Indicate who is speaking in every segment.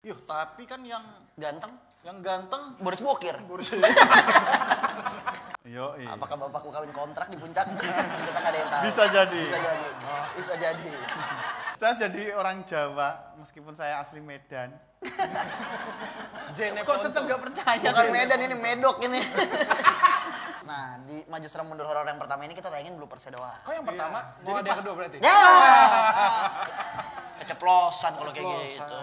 Speaker 1: Yuh, tapi kan yang
Speaker 2: Ganteng?
Speaker 1: Boris Bokir.
Speaker 3: Yo, iya.
Speaker 2: Apakah bapakku kawin kontrak di puncak? Kita nggak ada yang tahu.
Speaker 3: Bisa jadi.
Speaker 2: Bisa jadi.
Speaker 3: Saya jadi orang Jawa, meskipun saya asli Medan.
Speaker 4: Jene
Speaker 3: Kok tetap nggak percaya?
Speaker 2: Bukan Medan, ini Medok ini. Nah, di Maju Seram Mundur Horor yang pertama ini kita tayangin bloopersnya doang.
Speaker 4: Kok yang pertama? Mau ada yang kedua berarti?
Speaker 2: Ya! Keceplosan kalau kayak gitu.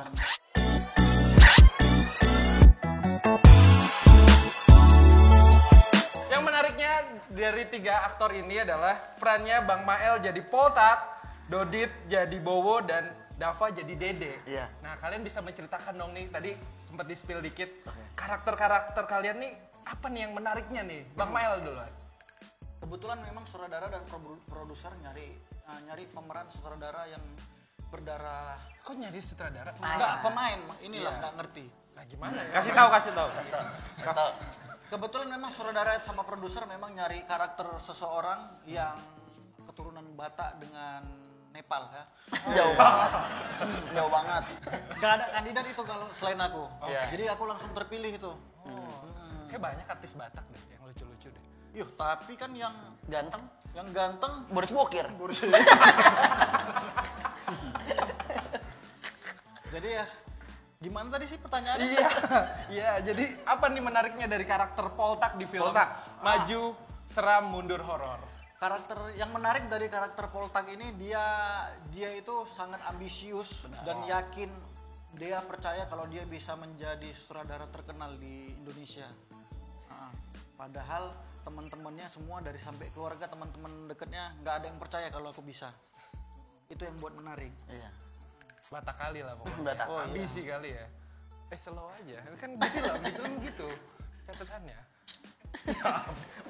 Speaker 4: Yang menariknya dari 3 aktor ini adalah perannya Bang Mael jadi Poltak, Dodit jadi Bowo, dan Dava jadi Dede.
Speaker 2: Iya.
Speaker 4: Nah, kalian bisa menceritakan dong nih, tadi sempat di-spill dikit. Karakter-karakter kalian nih, apa nih yang menariknya nih? Bang Mael dulu.
Speaker 1: Kebetulan memang sutradara dan produser nyari pemeran sutradara yang berdarah.
Speaker 4: Kok nyari sutradara?
Speaker 1: Enggak, pemain. Inilah nggak ngerti.
Speaker 4: Nah, gimana ya?
Speaker 3: Kasih tahu.
Speaker 2: Kasih tahu.
Speaker 1: Kebetulan memang sutradara sama produser memang nyari karakter seseorang yang keturunan Batak dengan Nepal ya.
Speaker 2: Jauh banget. Jauh banget.
Speaker 1: Gak ada kandidat itu kalau selain aku.
Speaker 2: Iya.
Speaker 1: Jadi aku langsung terpilih itu.
Speaker 4: Kayak banyak artis Batak deh yang lucu-lucu deh.
Speaker 1: Yuh, tapi kan yang
Speaker 2: Ganteng?
Speaker 1: Boris Bokir. Jadi ya, gimana tadi sih pertanyaannya?
Speaker 4: Iya, jadi apa nih menariknya dari karakter Poltak di film Maju Seram Mundur Horor?
Speaker 1: Karakter yang menarik dari karakter Poltak ini dia itu sangat ambisius dan yakin, dia percaya kalau dia bisa menjadi sutradara terkenal di Indonesia. Padahal teman-temannya semua dari sampai keluarga, teman-teman dekatnya nggak ada yang percaya kalau aku bisa. Itu yang buat menarik.
Speaker 2: Iya.
Speaker 4: Batak kali lah pokoknya.
Speaker 2: Batak.
Speaker 4: Oh, ambisi kali ya. Slow aja. Kan di film gitu catatannya.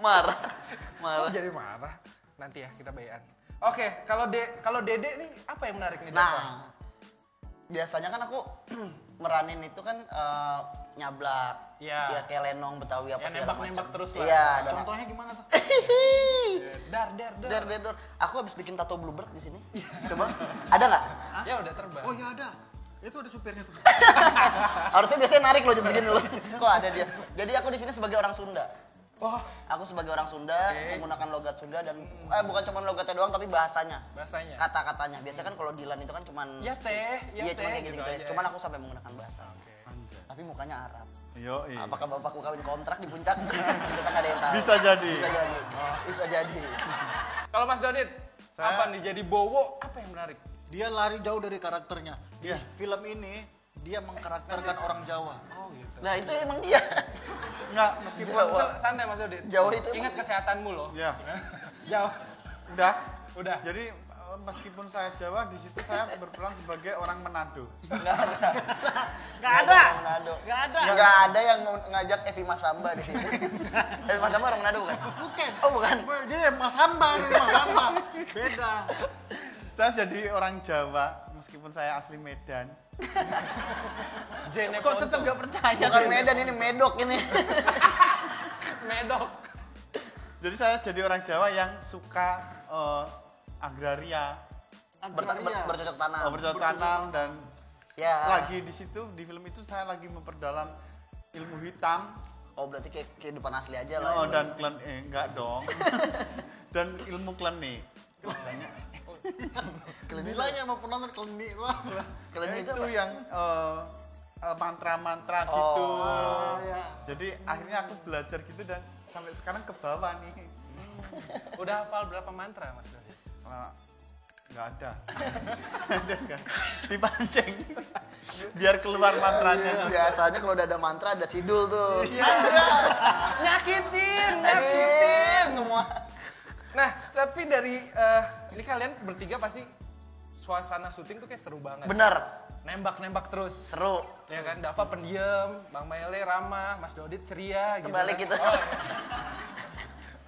Speaker 2: Marah.
Speaker 4: Kok jadi marah? Nanti ya kita bayan. Oke, kalau Dede nih apa yang menarik nih?
Speaker 2: Nah, biasanya kan aku meranin itu kan nyablak.
Speaker 4: Iya.
Speaker 2: Ya kayak lenong Betawi apa
Speaker 4: Ya,
Speaker 2: segala
Speaker 4: nembak-nembak
Speaker 2: macam.
Speaker 4: terus lah.
Speaker 2: Iya, dan
Speaker 1: Contohnya gimana tuh?
Speaker 4: Dar.
Speaker 2: Dar. Aku habis bikin tato bluebird di sini. Coba. Ada nggak?
Speaker 4: Ya udah terbang.
Speaker 1: Oh ya ada. Itu ada supirnya tuh.
Speaker 2: Harusnya biasanya narik loh jam segini loh. Kok ada dia? Jadi aku di sini sebagai orang Sunda.
Speaker 4: Oh,
Speaker 2: Aku sebagai orang Sunda menggunakan logat Sunda dan bukan cuma logatnya doang tapi bahasanya.
Speaker 4: bahasanya.
Speaker 2: Kata-katanya. Biasanya kan kalau Dilan itu kan cuman
Speaker 4: Ya teh,
Speaker 2: iya cuma kayak gitu
Speaker 4: aja.
Speaker 2: Cuman aku sampai menggunakan bahasa. Tapi mukanya Arab.
Speaker 3: Yo, iya.
Speaker 2: Apakah bapakku kawin kontrak di puncak? Kita nggak ada yang tahu.
Speaker 3: Bisa jadi.
Speaker 2: Bisa jadi.
Speaker 4: Kalau Mas Dodit, apa nih jadi Bowo? Apa yang menarik?
Speaker 1: Dia lari jauh dari karakternya. Di film ini dia mengkarakterkan orang Jawa.
Speaker 4: Oh gitu.
Speaker 2: Nah itu emang dia.
Speaker 3: Enggak, meskipun
Speaker 2: Jawa.
Speaker 4: Santai Mas Dodit.
Speaker 2: Jawa itu
Speaker 4: Ingat kesehatanmu loh.
Speaker 3: ya.
Speaker 4: Jauh.
Speaker 3: Udah. Jadi meskipun saya Jawa, di situ saya berperan sebagai orang Manado.
Speaker 1: Nggak ada.
Speaker 2: Manado.
Speaker 1: Nggak ada.
Speaker 2: Nggak ada yang mau ngajak Evi Masamba di sini. Evi Masamba orang Manado bukan?
Speaker 1: Bukan.
Speaker 2: Oh bukan.
Speaker 1: Dia Mas Hamba, beda.
Speaker 3: Saya jadi orang Jawa, meskipun saya asli Medan.
Speaker 4: Jene
Speaker 3: Kok tetap nggak percaya?
Speaker 2: Bukan Medan, ini Medok ini.
Speaker 4: Medok.
Speaker 3: Jadi saya jadi orang Jawa yang suka agraria,
Speaker 2: Bercocok tanam.
Speaker 3: bercocok tanam, dan
Speaker 2: Ya.
Speaker 3: lagi di situ di film itu saya lagi memperdalam ilmu hitam.
Speaker 2: Oh berarti kayak kehidupan asli aja lah.
Speaker 3: Oh, dan enggak dong. Dan ilmu klinik.
Speaker 1: Bilangnya sama penonton klinik wah.
Speaker 2: Klinik itu
Speaker 3: Itu
Speaker 2: apa?
Speaker 3: yang mantra-mantra gitu.
Speaker 1: Iya.
Speaker 3: Jadi akhirnya aku belajar gitu dan sampai sekarang ke bawah nih.
Speaker 4: Udah hafal berapa mantra Mas Dodit?
Speaker 3: Nggak ada. Ada nggak? Dipancing. Biar keluar mantranya.
Speaker 2: Biasanya kalau udah ada mantra ada sidul tuh.
Speaker 4: Nyakitin.
Speaker 2: Semua.
Speaker 4: Nah, tapi dari ini kalian bertiga pasti suasana syuting tuh kayak seru banget.
Speaker 2: Bener.
Speaker 4: Nembak-nembak terus.
Speaker 2: Seru.
Speaker 4: Ya kan, Dava pendiam, Bang Maele ramah, Mas Dodit ceria gitu.
Speaker 2: Kebalik
Speaker 4: kan.
Speaker 2: gitu.
Speaker 4: Oh, iya.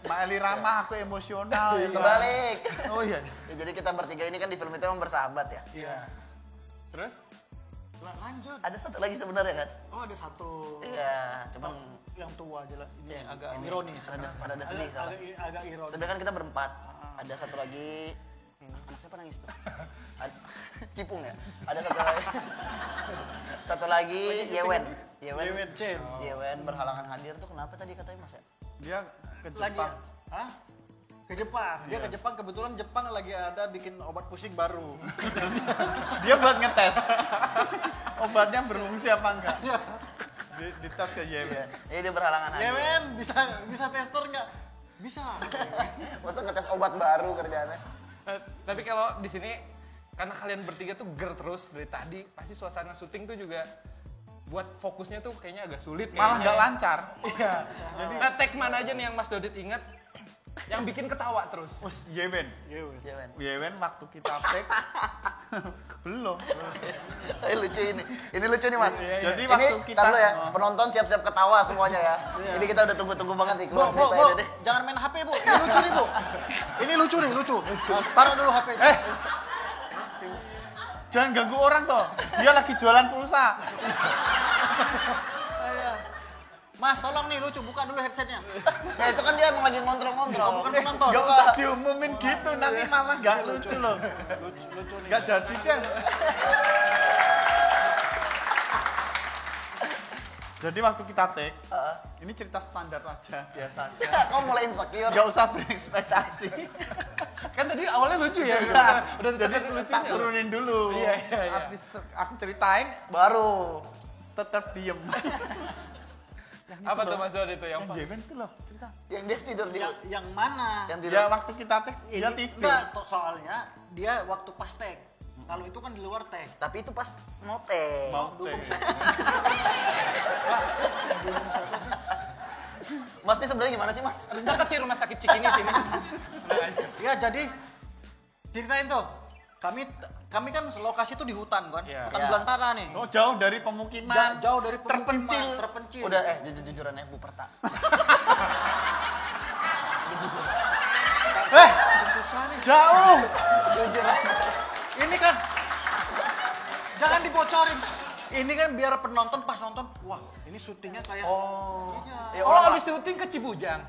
Speaker 3: Mbak Eli ramah, aku emosional. ya.
Speaker 2: Kebalik.
Speaker 3: Oh iya.
Speaker 2: Ya, jadi kita bertiga ini kan di film itu emang bersahabat ya.
Speaker 1: Iya.
Speaker 4: Terus?
Speaker 1: Lanjut.
Speaker 2: Ada satu lagi sebenarnya kan?
Speaker 1: Oh ada satu.
Speaker 2: Iya, cuman
Speaker 1: Yang tua aja lah. Ini
Speaker 2: ya,
Speaker 1: agak
Speaker 2: ini
Speaker 1: ironis.
Speaker 2: Ada sedih salah.
Speaker 1: Agak ironis.
Speaker 2: Sebenarnya kan kita berempat. Ada satu lagi anak siapa nangis tuh? Cipung ya? Ada satu lagi. Satu lagi Yewen.
Speaker 1: Yewen Chen.
Speaker 2: Yewen berhalangan hadir tuh kenapa tadi katanya Mas ya?
Speaker 3: Dia ke
Speaker 1: Lagi
Speaker 3: Jepang.
Speaker 1: Hah? Ke Jepang. Dia ke Jepang, kebetulan Jepang lagi ada bikin obat pusing baru.
Speaker 3: Dia buat ngetes. Obatnya berfungsi apa enggak? Di tes ke Yewen.
Speaker 2: Iya dia berhalangan hadir.
Speaker 1: Yewen bisa tester nggak? Bisa.
Speaker 2: Masa ngetes obat baru kerjaannya?
Speaker 4: Tapi kalau di sini karena kalian bertiga tuh ger terus dari tadi, pasti suasana syuting tuh juga buat fokusnya tuh kayaknya agak sulit
Speaker 3: Malah
Speaker 4: kayaknya.
Speaker 3: nggak lancar.
Speaker 4: Iya. Nah, take mana aja nih yang Mas Dodit inget yang bikin ketawa terus?
Speaker 3: Wes Yewen.
Speaker 2: Yewen.
Speaker 3: Yewen waktu kita take belum.
Speaker 2: Lucu ini. Ini lucu nih Mas.
Speaker 3: Jadi
Speaker 2: Ini
Speaker 3: waktu kita
Speaker 2: tar dulu ya, penonton siap-siap ketawa semuanya ya. Ini kita udah tunggu-tunggu banget nih
Speaker 1: Bu,
Speaker 2: keluar
Speaker 1: bu,
Speaker 2: ceritanya
Speaker 1: bu,
Speaker 2: deh.
Speaker 1: jangan main HP, Bu. Ini lucu nih, Bu. Ini lucu nih, lucu. Taruh dulu HP.
Speaker 3: Jangan ganggu orang toh. Dia lagi jualan pulsa.
Speaker 1: Mas, tolong nih lucu, buka dulu headsetnya.
Speaker 2: Ya itu kan dia emang lagi ngontrol-ngontrol.
Speaker 1: Bukan penonton.
Speaker 3: Gak usah diumumin gitu, nanti malah gak lucu loh.
Speaker 1: Lucu nih.
Speaker 3: Gak jadi kan. Jadi waktu kita take, ini cerita standar aja, biasa aja.
Speaker 2: Kok mulai insecure?
Speaker 3: Gak usah berekspektasi.
Speaker 4: Kan tadi awalnya lucu ya. Udah
Speaker 3: Jadi
Speaker 4: ditekan
Speaker 3: tak
Speaker 4: lucunya.
Speaker 3: turunin dulu.
Speaker 4: Iya.
Speaker 3: Habis aku ceritain,
Speaker 2: Baru.
Speaker 3: tetap diem.
Speaker 4: Apa tuh Mas Dodit itu yang
Speaker 3: Yang Yewen tuh loh, cerita.
Speaker 2: Yang dia tidur di
Speaker 1: Yang mana?
Speaker 2: yang tidur.
Speaker 3: Ya waktu kita take, dia
Speaker 1: Ini
Speaker 3: tidur.
Speaker 1: enggak, soalnya dia waktu pas tag. Kalau itu kan di luar tag.
Speaker 2: Tapi itu pas mau teh.
Speaker 3: Mau take.
Speaker 2: Mas ini sebenarnya gimana sih Mas?
Speaker 4: dekat sih rumah sakit Cikini sini.
Speaker 1: Ya jadi ceritain tuh. Kami kan lokasi itu di hutan kan,
Speaker 4: Iya.
Speaker 1: hutan
Speaker 2: Iya.
Speaker 1: belantara nih.
Speaker 3: Oh jauh dari pemukiman.
Speaker 1: Jauh dari pemukiman,
Speaker 3: terpencil.
Speaker 1: terpencil.
Speaker 2: Udah jujur-jujuran ya Bu Perta.
Speaker 1: Susah nih.
Speaker 3: Jauh.
Speaker 1: Ini kan jangan dibocorin. Ini kan biar penonton pas nonton, wah ini syutingnya kayak
Speaker 2: Ya
Speaker 4: Oh,
Speaker 2: orang
Speaker 4: abis syuting ke Cibujang.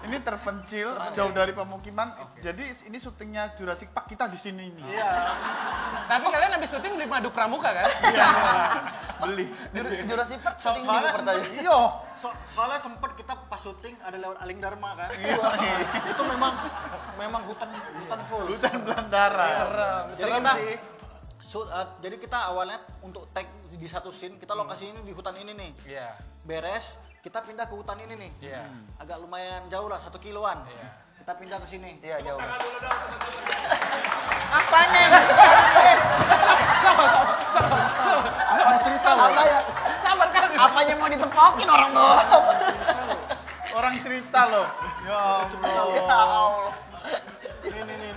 Speaker 3: Ini terpencil, jauh dari pemukiman. Jadi ini syutingnya Jurassic Park kita di sini nih.
Speaker 1: Iya.
Speaker 4: Tapi kalian abis syuting beli madu pramuka kan?
Speaker 3: Beli.
Speaker 2: Jurassic Park syuting di Bu
Speaker 1: Soalnya
Speaker 2: Perta.
Speaker 1: sempet, soalnya sempet kita pas syuting ada lewat Aling Dharma kan. Itu memang hutan full.
Speaker 3: Hutan belantara.
Speaker 4: Serem
Speaker 1: kita-
Speaker 4: sih.
Speaker 1: Jadi kita awalnya untuk tag di satu scene, kita lokasi ini di hutan ini nih.
Speaker 4: Iya.
Speaker 1: Beres, kita pindah ke hutan ini nih.
Speaker 4: Iya.
Speaker 1: Agak lumayan jauh lah, 1 kiloan.
Speaker 4: Iya.
Speaker 1: Kita pindah ke sini.
Speaker 2: Iya jauh.
Speaker 1: Apanya? Cerita loh.
Speaker 2: Apa ya?
Speaker 4: Sabar kan?
Speaker 2: Apanya mau ditepokin orang tuh?
Speaker 3: Orang cerita loh. Ya Allah.
Speaker 2: Ya Allah.
Speaker 1: Ini.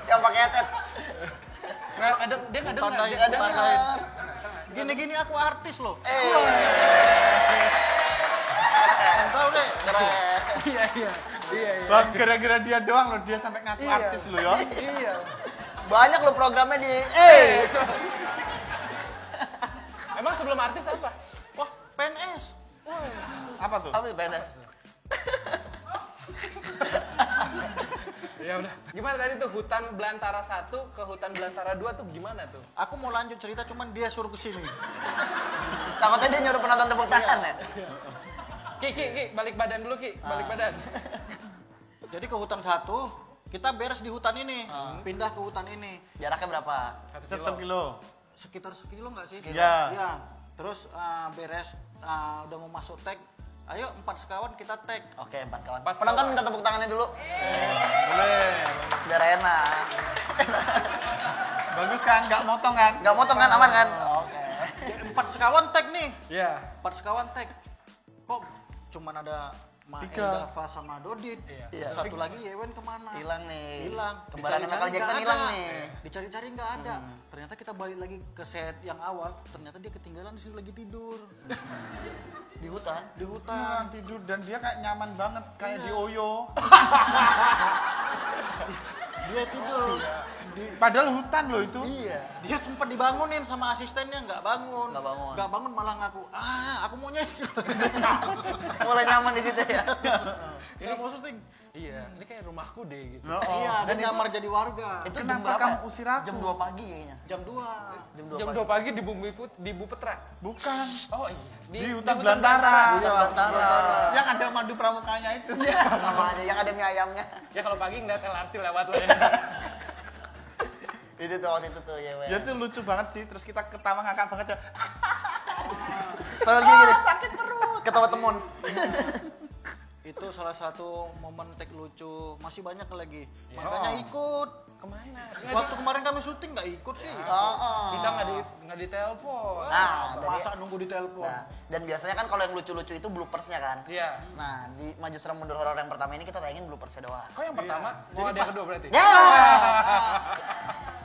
Speaker 2: Yang pakai headset.
Speaker 4: Dia nggak dengar.
Speaker 1: Tandain,
Speaker 4: Dia
Speaker 2: Nggak
Speaker 4: nggak dengar.
Speaker 2: dengar.
Speaker 1: Gini-gini aku artis loh.
Speaker 2: Eh.
Speaker 1: Tahu deh.
Speaker 2: Keren.
Speaker 4: Iya.
Speaker 3: Bang, gara-gara dia doang loh, dia sampai ngaku
Speaker 4: Iya.
Speaker 3: artis loh ya.
Speaker 4: Iya.
Speaker 2: Banyak lo programnya di
Speaker 4: Emang sebelum artis apa?
Speaker 1: Wah, PNS.
Speaker 3: Apa tuh?
Speaker 2: Apa itu PNS?
Speaker 4: Ya udah. Gimana tadi tuh hutan belantara 1 ke hutan belantara 2 tuh gimana tuh?
Speaker 1: Aku mau lanjut cerita, cuman dia suruh ke sini.
Speaker 2: Takutnya dia nyuruh penonton tepuk tangan ya?
Speaker 4: Ki, balik badan dulu Ki, balik badan.
Speaker 1: Jadi ke hutan 1, kita beres di hutan ini, pindah ke hutan ini.
Speaker 2: Jaraknya berapa?
Speaker 3: 1 kilo.
Speaker 1: Sekitar sekilo nggak sih?
Speaker 3: Iya.
Speaker 1: Iya. Terus beres, udah mau masuk tag. Ayo 4 sekawan kita tag.
Speaker 2: Oke, 4 kawan.
Speaker 4: Empat
Speaker 2: Penonton
Speaker 4: kawan.
Speaker 2: minta tepuk tangannya dulu.
Speaker 3: Boleh.
Speaker 2: Biar enak.
Speaker 3: Bagus kan? Nggak motong kan?
Speaker 2: Nggak motong kan? Aman kan? Oke.
Speaker 1: 4 sekawan tag nih.
Speaker 4: Iya.
Speaker 1: 4 sekawan tag. Kok cuman ada Maeda, Dava sama Dodit.
Speaker 2: Iya.
Speaker 1: Satu lagi Yewen kemana?
Speaker 2: Hilang nih.
Speaker 1: Hilang.
Speaker 2: Kembarannya Michael Jackson
Speaker 1: nggak
Speaker 2: hilang
Speaker 1: ada.
Speaker 2: nih.
Speaker 1: Dicari-cari nggak ada. Ternyata kita balik lagi ke set yang awal. Ternyata dia ketinggalan di sini lagi tidur
Speaker 2: Di hutan.
Speaker 1: di
Speaker 3: Nah,
Speaker 1: hutan.
Speaker 3: tidur dan dia kayak nyaman banget kayak di Oyo.
Speaker 1: Dia tidur.
Speaker 3: Padahal hutan loh itu.
Speaker 2: Iya.
Speaker 1: Dia sempat dibangunin sama asistennya, nggak bangun.
Speaker 2: Nggak bangun.
Speaker 1: Malah ngaku, aku mau nyanyi.
Speaker 2: Mulai nyaman di situ ya.
Speaker 1: Nggak mau syuting.
Speaker 4: Iya, ini kayak rumahku deh gitu.
Speaker 3: Oh,
Speaker 1: Iya,
Speaker 2: Dan
Speaker 1: dan
Speaker 2: itu-
Speaker 1: nyamar jadi warga.
Speaker 2: Itu jam
Speaker 3: Kenapa
Speaker 2: berapa?
Speaker 3: kamu
Speaker 2: ya?
Speaker 3: usir aku?
Speaker 2: Jam 2 pagi kayaknya.
Speaker 1: Jam 2.
Speaker 4: Jam 2 pagi di di Bupetra.
Speaker 3: Bukan.
Speaker 4: Oh iya,
Speaker 3: Di hutan belantara.
Speaker 2: Hutan belantara.
Speaker 3: Yang ada madu pramukanya itu.
Speaker 2: Namanya yang ada mie ayamnya.
Speaker 4: Ya kalau pagi ngeliat LRT lewat lah ya.
Speaker 2: Itu tuh waktu itu tuh ya.
Speaker 3: Ya itu lucu banget sih. Terus kita ketawa ngakak banget ya.
Speaker 2: Sambil gini. Sakit perut. Ketawa temun.
Speaker 1: Itu salah satu momen tag lucu. Masih banyak lagi. Makanya ikut.
Speaker 4: Kemana?
Speaker 1: Waktu kemarin kami syuting nggak ikut sih.
Speaker 4: Kita nggak ditelepon.
Speaker 2: Nah,
Speaker 1: Masa nunggu ditelepon.
Speaker 2: Nah, dan biasanya kan kalau yang lucu-lucu itu bloopersnya kan.
Speaker 4: Iya.
Speaker 2: Nah, di Maju Seram Mundur Horor yang pertama ini kita tayangin bloopersnya doang.
Speaker 4: Kok yang pertama? Mau
Speaker 1: Jadi
Speaker 4: ada yang
Speaker 1: pas-
Speaker 4: kedua berarti?
Speaker 2: Ya.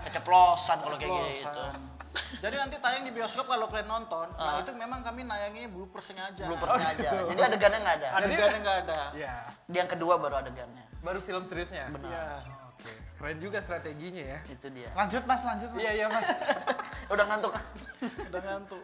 Speaker 2: Keceplosan kalau kayak gitu.
Speaker 1: Ceplosan. Jadi nanti tayang di bioskop kalau kalian nonton. Nah itu memang kami nayangi bloopersnya aja.
Speaker 2: Bloopersnya aja. Jadi adegannya nggak ada.
Speaker 1: Adegannya nggak ada.
Speaker 4: Iya.
Speaker 2: Di yang kedua baru adegannya.
Speaker 4: Baru film seriusnya.
Speaker 1: Iya.
Speaker 4: Oke. Keren juga strateginya ya.
Speaker 2: Itu dia.
Speaker 3: Lanjut mas, lanjut mas.
Speaker 4: Iya iya mas.
Speaker 2: Udah ngantuk.
Speaker 1: Udah ngantuk.